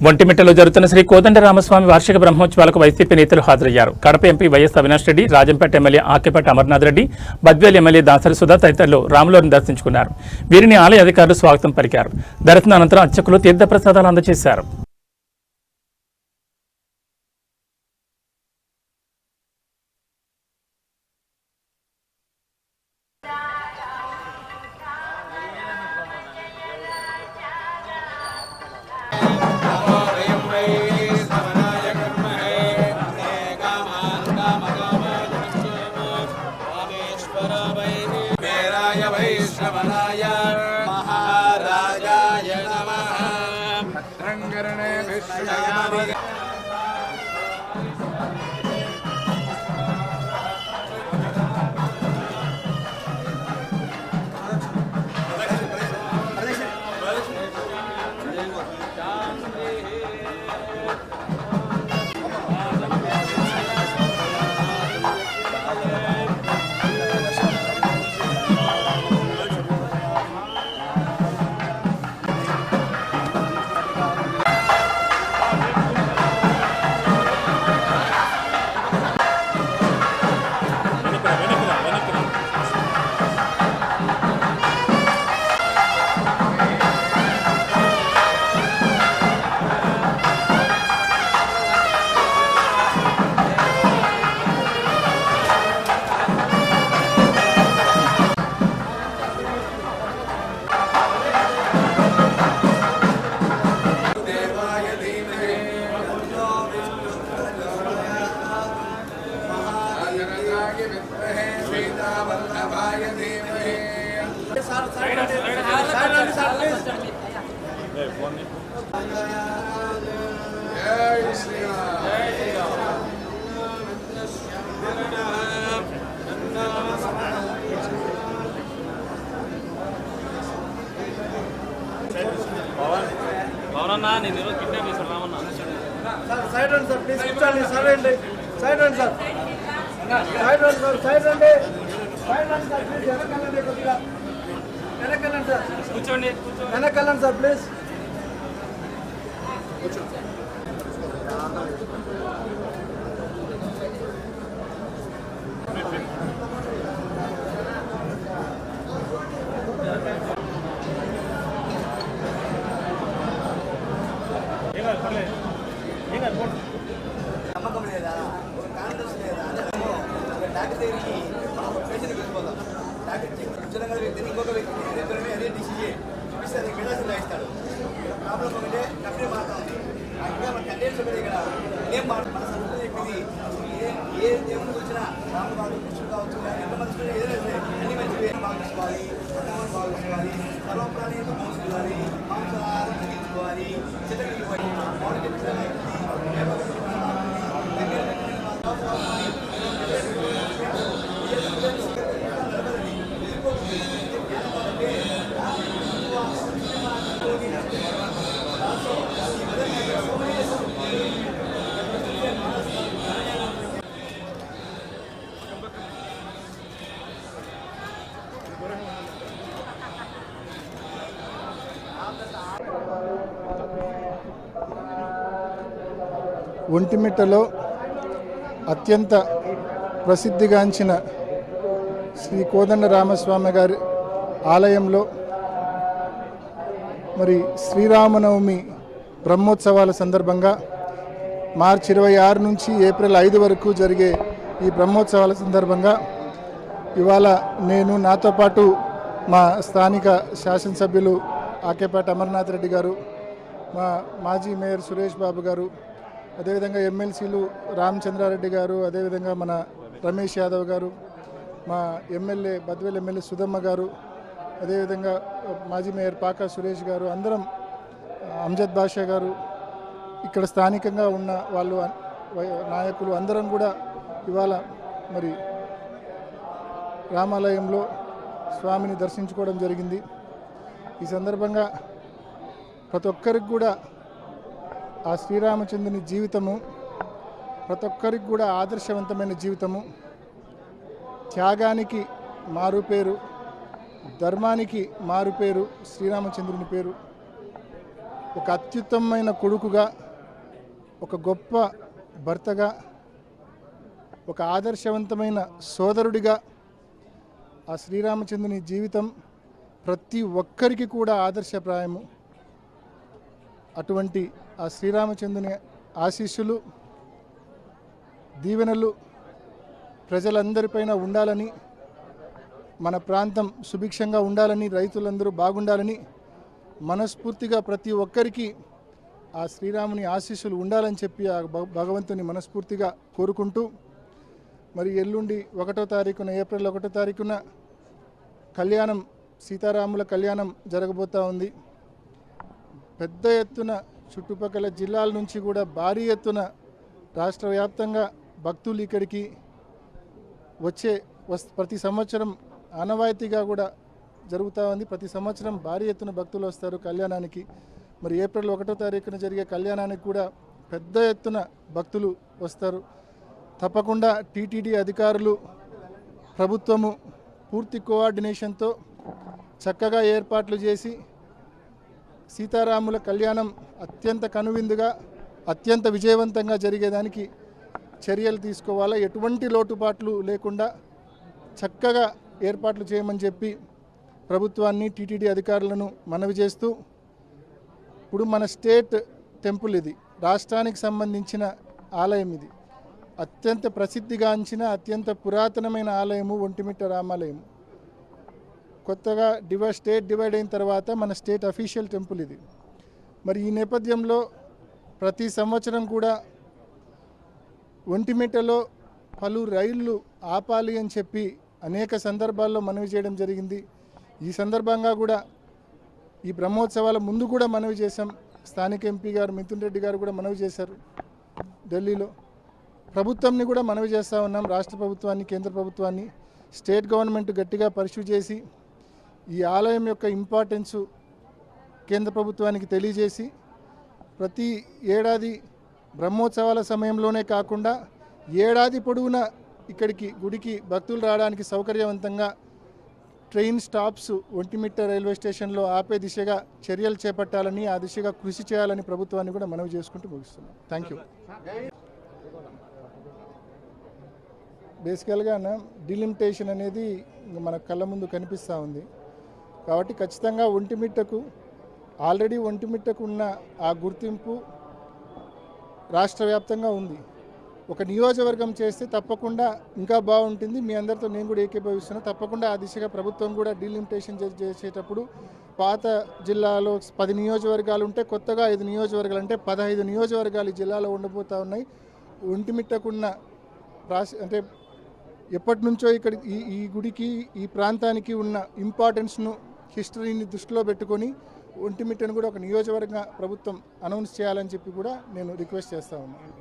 ఒంటిమిట్టలో జరుగుతున్న శ్రీ కోదండరామస్వామి వార్షిక బ్రహ్మోత్సవాలకు వైసీపీ నేతలు హాజరయ్యారు. Kadapa MP YS Avinash Reddy, Rajampet MLA Akepati Amarnath Reddy, Badvel MLA Dasari Sudha తదితరులు రాములను దర్శించుకున్నారు. వీరిని ఆలయ అధికారులు స్వాగతం పలికారు. దర్శనం అనంతరం అర్చకులు తీర్థప్రసాదాలు అందజేశారు. महाराजाय नमः। रंगरणे विष्णुयामि Side run, sir. Please, side run, sir. Side run, sir. Side run, sir. Side run, side run, sir. Please, Yanakalan, sir. Yanakalan, sir. Please. నమ్మకం లేదా ఒక కాన్ఫిడెన్స్ లేదా డాక్టర్ దగ్గరికి మనం పేషెంట్కి వెళ్ళిపోతాం. డాక్టర్ ఉజ్వలంగా వ్యక్తిని ఇంకొక వ్యక్తిని రేపటి అదే డిసీజే చూపిస్తే అది మెడిసిన్ రాయిస్తాడు. ప్రాబ్లం ఒకటే డబ్బే మాట ఉంది. ఇంకా మన కంటెంట్స్ ఒకటి ఇక్కడ ఏం మాట మన సంస్కృతి చెప్పింది. ఏ దేవునికి వచ్చినా రాముడు కావచ్చు, కృష్ణుడు కావచ్చు, ఎంతమంది ఏదైనా సరే అన్ని మంచి పేరు బాగా చూసుకోవాలి, అన్నవాళ్ళు బాగా చూసుకోవాలి, సర్వప్రాణి మోసుకోవాలి, మాంసాహారం తగ్గించుకోవాలి, చిత్తగిరి బాడీ ఒంటిమిట్టలో అత్యంత ప్రసిద్ధిగాంచిన శ్రీ కోదండరామస్వామి గారి ఆలయంలో మరి శ్రీరామనవమి బ్రహ్మోత్సవాల సందర్భంగా మార్చి 26 నుంచి ఏప్రిల్ 5 వరకు జరిగే ఈ బ్రహ్మోత్సవాల సందర్భంగా ఇవాళ నేను నాతో పాటు మా స్థానిక శాసనసభ్యులు ఆకేపాటి అమర్నాథ్ రెడ్డి గారు, మా మాజీ మేయర్ సురేష్ బాబు గారు, అదేవిధంగా ఎమ్మెల్సీలు రామచంద్రారెడ్డి గారు, అదేవిధంగా మన రమేష్ యాదవ్ గారు, మా ఎమ్మెల్యే బద్వేల్ ఎమ్మెల్యే సుధమ్మ గారు, అదేవిధంగా మాజీ మేయర్ పాకా సురేష్ గారు, అందరం అంజద్ బాషా గారు, ఇక్కడ స్థానికంగా ఉన్న వాళ్ళు నాయకులు అందరం కూడా ఇవాళ మరి రామాలయంలో స్వామిని దర్శించుకోవడం జరిగింది. ఈ సందర్భంగా ప్రతి ఒక్కరికి కూడా ఆ శ్రీరామచంద్రుని జీవితము ప్రతి ఒక్కరికి కూడా ఆదర్శవంతమైన జీవితము, త్యాగానికి మారుపేరు, ధర్మానికి మారుపేరు శ్రీరామచంద్రుని పేరు. ఒక అత్యుత్తమమైన కొడుకుగా, ఒక గొప్ప భర్తగా, ఒక ఆదర్శవంతమైన సోదరుడిగా ఆ శ్రీరామచంద్రుని జీవితం ప్రతి ఒక్కరికి కూడా ఆదర్శప్రాయము. అటువంటి ఆ శ్రీరామచంద్రుని ఆశీస్సులు, దీవెనలు ప్రజలందరిపైన ఉండాలని, మన ప్రాంతం సుభిక్షంగా ఉండాలని, రైతులందరూ బాగుండాలని మనస్ఫూర్తిగా ప్రతి ఒక్కరికి ఆ శ్రీరాముని ఆశీస్సులు ఉండాలని చెప్పి ఆ భగవంతుని మనస్ఫూర్తిగా కోరుకుంటూ, మరి ఎల్లుండి 1వ తారీఖున, ఏప్రిల్ 1వ తారీఖున కళ్యాణం, సీతారాముల కళ్యాణం జరగబోతూ ఉంది. పెద్ద ఎత్తున చుట్టుపక్కల జిల్లాల నుంచి కూడా భారీ ఎత్తున రాష్ట్ర వ్యాప్తంగా భక్తులు ఇక్కడికి ప్రతి సంవత్సరం ఆనవాయితీగా కూడా జరుగుతూ ఉంది. ప్రతి సంవత్సరం భారీ ఎత్తున భక్తులు వస్తారు కళ్యాణానికి. మరి ఏప్రిల్ 1వ తారీఖున జరిగే కళ్యాణానికి కూడా పెద్ద ఎత్తున భక్తులు వస్తారు. తప్పకుండా టీటీడీ అధికారులు, ప్రభుత్వము పూర్తి కోఆర్డినేషన్తో చక్కగా ఏర్పాట్లు చేసి సీతారాముల కళ్యాణం అత్యంత కనువిందుగా, అత్యంత విజయవంతంగా జరిగేదానికి చర్యలు తీసుకోవాలా. ఎటువంటి లోటుపాట్లు లేకుండా చక్కగా ఏర్పాట్లు చేయమని చెప్పి ప్రభుత్వాన్ని, టీటీడీ అధికారులను మనవి చేస్తూ, ఇప్పుడు మన స్టేట్ టెంపుల్ ఇది, రాష్ట్రానికి సంబంధించిన ఆలయం ఇది. అత్యంత ప్రసిద్ధిగాంచిన, అత్యంత పురాతనమైన ఆలయము ఒంటిమిట్ట రామాలయం. కొత్తగా స్టేట్ డివైడ్ అయిన తర్వాత మన స్టేట్ అఫీషియల్ టెంపుల్ ఇది. మరి ఈ నేపథ్యంలో ప్రతి సంవత్సరం కూడా ఒంటిమిట్టలో పలు రైళ్లు ఆపాలి అని చెప్పి అనేక సందర్భాల్లో మనవి చేయడం జరిగింది. ఈ సందర్భంగా కూడా ఈ బ్రహ్మోత్సవాల ముందు కూడా మనవి చేశాం. స్థానిక ఎంపీ గారు మిథున్ రెడ్డి గారు కూడా మనవి చేశారు ఢిల్లీలో. ప్రభుత్వాన్ని కూడా మనవి చేస్తూ ఉన్నాం, రాష్ట్ర ప్రభుత్వాన్ని, కేంద్ర ప్రభుత్వాన్ని. స్టేట్ గవర్నమెంట్ గట్టిగా పర్స్యూ చేసి ఈ ఆలయం యొక్క ఇంపార్టెన్సు కేంద్ర ప్రభుత్వానికి తెలియజేసి ప్రతి ఏడాది బ్రహ్మోత్సవాల సమయంలోనే కాకుండా ఏడాది పొడవునా ఇక్కడికి గుడికి భక్తులు రావడానికి సౌకర్యవంతంగా ట్రైన్ స్టాప్స్ ఒంటిమిట్ట రైల్వే స్టేషన్లో ఆపే దిశగా చర్యలు చేపట్టాలని, ఆ దిశగా కృషి చేయాలని ప్రభుత్వాన్ని కూడా మనవి చేసుకుంటూ ముగిస్తున్నాం. Thank you. బేసికల్గా డిలిమిటేషన్ అనేది మన కళ్ళ ముందు కనిపిస్తూ ఉంది. కాబట్టి ఖచ్చితంగా ఆల్రెడీ ఒంటిమిట్టకు ఉన్న ఆ గుర్తింపు రాష్ట్ర వ్యాప్తంగా ఉంది. ఒక నియోజకవర్గం చేస్తే తప్పకుండా ఇంకా బాగుంటుంది. మీ అందరితో నేను కూడా ఏకీభవిస్తున్నా. తప్పకుండా ఆ దిశగా ప్రభుత్వం కూడా డిలిమిటేషన్ చేసేటప్పుడు పాత జిల్లాలో 10 నియోజకవర్గాలు ఉంటే కొత్తగా 5 నియోజకవర్గాలు అంటే 15 నియోజకవర్గాలు ఈ జిల్లాలో ఉండబోతూ ఉన్నాయి. ఒంటిమిట్టకున్న అంటే ఎప్పటి నుంచో ఇక్కడ ఈ గుడికి, ఈ ప్రాంతానికి ఉన్న ఇంపార్టెన్స్ను, హిస్టరీని దృష్టిలో పెట్టుకొని ఒంటిమిట్టను కూడా ఒక నియోజకవర్గంగా ప్రభుత్వం అనౌన్స్ చేయాలని చెప్పి కూడా నేను రిక్వెస్ట్ చేస్తా ఉన్నాను.